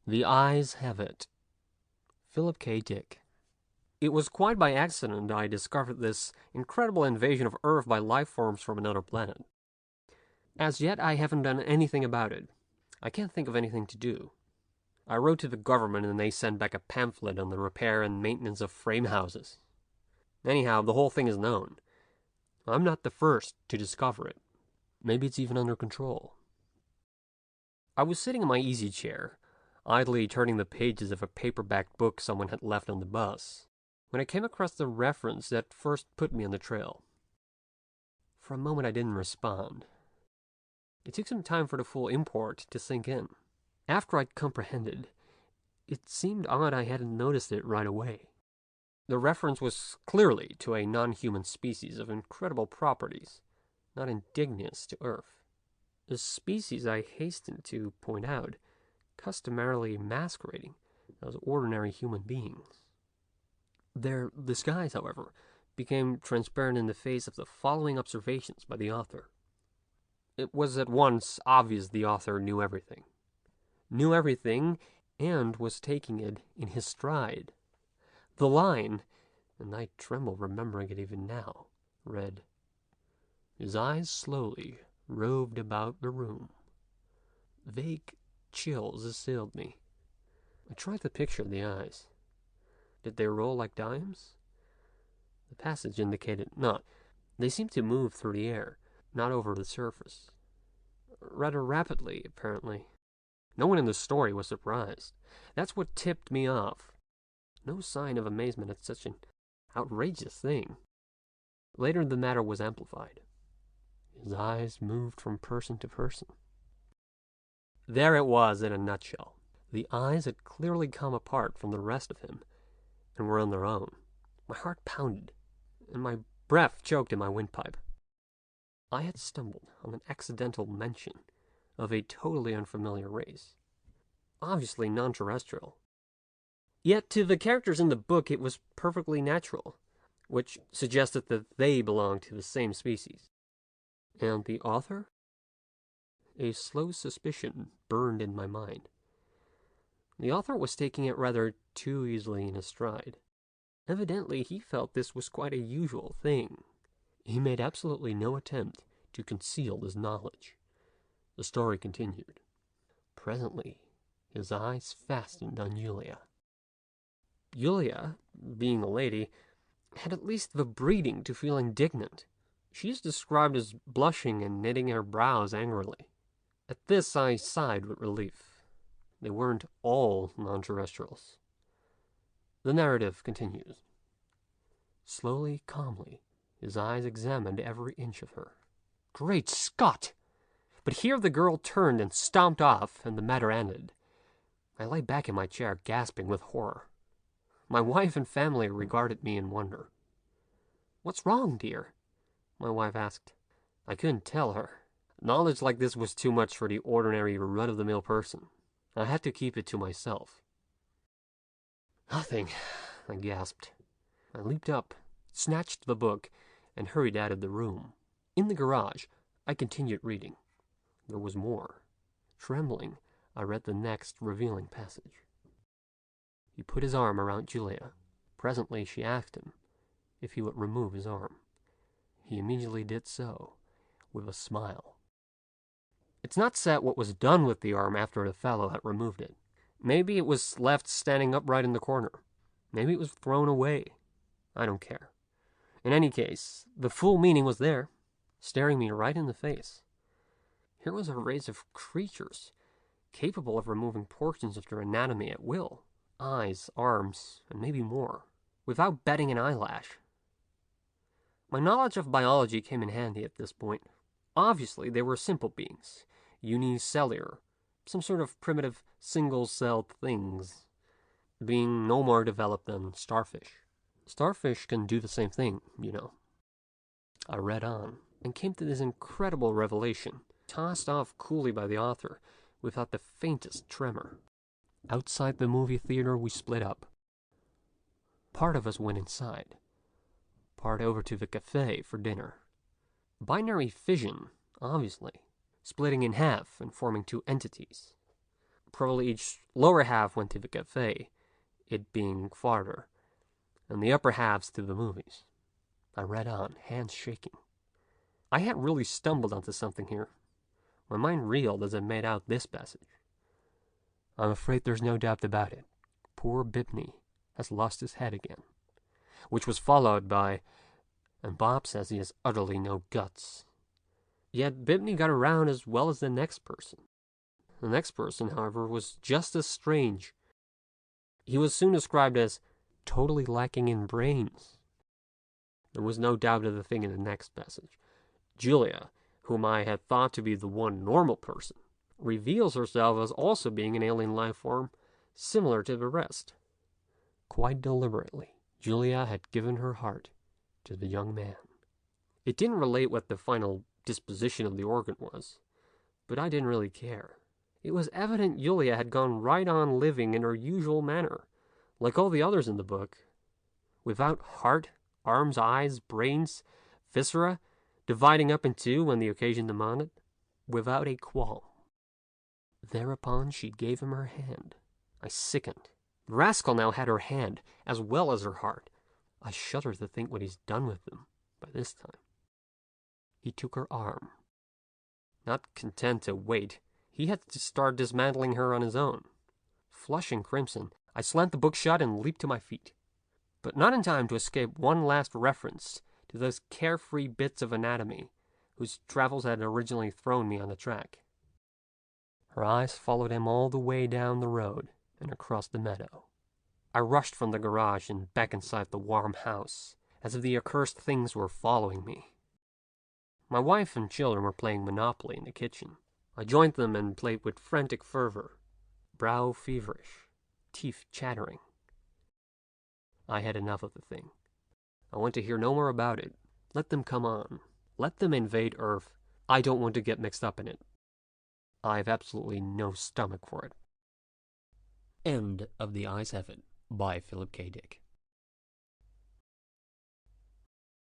The Eyes Have It. Philip K. Dick. It was quite by accident I discovered this incredible invasion of Earth by life forms from another planet. As yet, I haven't done anything about it. I can't think of anything to do. I wrote to the government and they sent back a pamphlet on the repair and maintenance of frame houses. Anyhow, the whole thing is known. I'm not the first to discover it. Maybe it's even under control. I was sitting in my easy chair, idly turning the pages of a paperback book someone had left on the bus, when I came across the reference that first put me on the trail. For a moment I didn't respond. It took some time for the full import to sink in. After I'd comprehended, it seemed odd I hadn't noticed it right away. The reference was clearly to a non-human species of incredible properties, not indigenous to Earth. A species, I hastened to point out, customarily masquerading as ordinary human beings. Their disguise, however, became transparent in the face of the following observations by the author. It was at once obvious the author knew everything. Knew everything, and was taking it in his stride. The line, and I tremble remembering it even now, read, "His eyes slowly roved about the room." Vague chills assailed me. I tried to picture the eyes. Did they roll like dimes? The passage indicated not. They seemed to move through the air, not over the surface. Rather rapidly, apparently. No one in the story was surprised. That's what tipped me off. No sign of amazement at such an outrageous thing. Later the matter was amplified. His eyes moved from person to person. There it was in a nutshell. The eyes had clearly come apart from the rest of him, and were on their own. My heart pounded, and my breath choked in my windpipe. I had stumbled on an accidental mention of a totally unfamiliar race, obviously non-terrestrial. Yet to the characters in the book it was perfectly natural, which suggested that they belonged to the same species. And the author? A slow suspicion burned in my mind. The author was taking it rather too easily in his stride. Evidently he felt this was quite a usual thing. He made absolutely no attempt to conceal his knowledge. The story continued. Presently, his eyes fastened on Julia. Julia, being a lady, had at least the breeding to feel indignant. She is described as blushing and knitting her brows angrily. At this I sighed with relief. They weren't all non-terrestrials. The narrative continues. Slowly, calmly, his eyes examined every inch of her. Great Scott! But here the girl turned and stomped off, and the matter ended. I lay back in my chair, gasping with horror. My wife and family regarded me in wonder. "What's wrong, dear?" my wife asked. I couldn't tell her. Knowledge like this was too much for the ordinary run-of-the-mill person. I had to keep it to myself. "Nothing," I gasped. I leaped up, snatched the book, and hurried out of the room. In the garage, I continued reading. There was more. Trembling, I read the next revealing passage. He put his arm around Julia. Presently she asked him if he would remove his arm. He immediately did so, with a smile. It's not said what was done with the arm after the fellow had removed it. Maybe it was left standing upright in the corner. Maybe it was thrown away. I don't care. In any case, the full meaning was there, staring me right in the face. Here was a race of creatures capable of removing portions of their anatomy at will. Eyes, arms, and maybe more, without batting an eyelash. My knowledge of biology came in handy at this point. Obviously, they were simple beings, unicellular, some sort of primitive single-celled things, being no more developed than starfish. Starfish can do the same thing, you know. I read on, and came to this incredible revelation, tossed off coolly by the author, without the faintest tremor. Outside the movie theater, we split up. Part of us went inside, part over to the cafe for dinner. Binary fission, obviously, splitting in half and forming two entities. Probably each lower half went to the cafe, it being farther, and the upper halves to the movies. I read on, hands shaking. I had really stumbled onto something here. My mind reeled as I made out this passage. I'm afraid there's no doubt about it. Poor Bibney has lost his head again. Which was followed by, and Bob says he has utterly no guts. Yet Bibney got around as well as the next person. The next person, however, was just as strange. He was soon described as totally lacking in brains. There was no doubt of the thing in the next passage. Julia, whom I had thought to be the one normal person, reveals herself as also being an alien life form similar to the rest. Quite deliberately, Julia had given her heart to the young man. It didn't relate what the final disposition of the organ was, but I didn't really care. It was evident Julia had gone right on living in her usual manner, like all the others in the book, without heart, arms, eyes, brains, viscera, dividing up in two when the occasion demanded, without a qualm. Thereupon she gave him her hand. I sickened. The rascal now had her hand, as well as her heart. I shudder to think what he's done with them by this time. He took her arm. Not content to wait, he had to start dismantling her on his own. Flushing crimson, I slammed the book shut and leaped to my feet. But not in time to escape one last reference to those carefree bits of anatomy whose travels had originally thrown me on the track. Her eyes followed him all the way down the road and across the meadow. I rushed from the garage and back inside the warm house, as if the accursed things were following me. My wife and children were playing Monopoly in the kitchen. I joined them and played with frantic fervor, brow feverish, teeth chattering. I had enough of the thing. I want to hear no more about it. Let them come on. Let them invade Earth. I don't want to get mixed up in it. I have absolutely no stomach for it. End of The Eyes Have It by Philip K. Dick.